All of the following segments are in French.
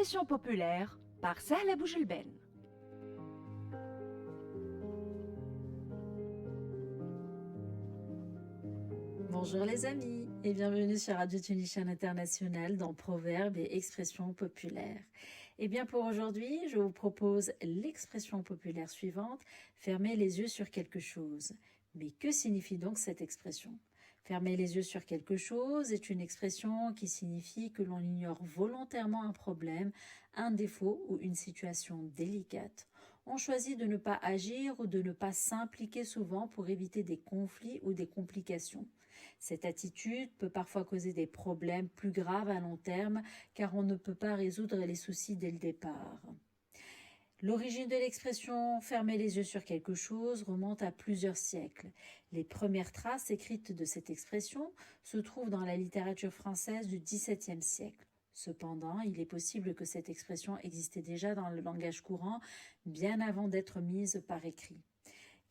expression populaire par Sahla Boujelben. Bonjour les amis et bienvenue sur Radio Tunisienne International dans Proverbes et expressions populaires. Et bien pour aujourd'hui, je vous propose l'expression populaire suivante, fermer les yeux sur quelque chose. Mais que signifie donc cette expression ? Fermer les yeux sur quelque chose est une expression qui signifie que l'on ignore volontairement un problème, un défaut ou une situation délicate. On choisit de ne pas agir ou de ne pas s'impliquer souvent pour éviter des conflits ou des complications. Cette attitude peut parfois causer des problèmes plus graves à long terme car on ne peut pas résoudre les soucis dès le départ. L'origine de l'expression « fermer les yeux sur quelque chose » remonte à plusieurs siècles. Les premières traces écrites de cette expression se trouvent dans la littérature française du XVIIe siècle. Cependant, il est possible que cette expression existait déjà dans le langage courant bien avant d'être mise par écrit.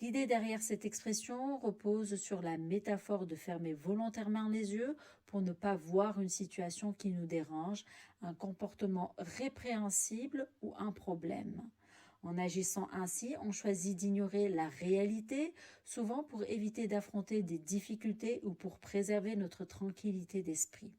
L'idée derrière cette expression repose sur la métaphore de fermer volontairement les yeux pour ne pas voir une situation qui nous dérange, un comportement répréhensible ou un problème. En agissant ainsi, on choisit d'ignorer la réalité, souvent pour éviter d'affronter des difficultés ou pour préserver notre tranquillité d'esprit.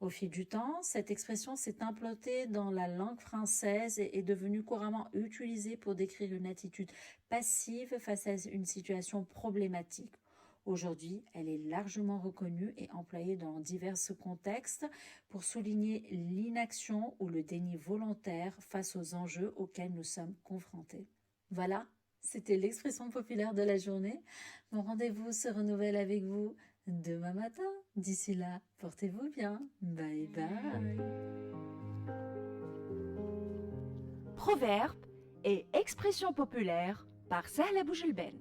Au fil du temps, cette expression s'est implantée dans la langue française et est devenue couramment utilisée pour décrire une attitude passive face à une situation problématique. Aujourd'hui, elle est largement reconnue et employée dans divers contextes pour souligner l'inaction ou le déni volontaire face aux enjeux auxquels nous sommes confrontés. Voilà, c'était l'expression populaire de la journée. Mon rendez-vous se renouvelle avec vous demain matin. D'ici là, portez-vous bien. Bye bye. Proverbes et expression populaire par Sahla Boujelben.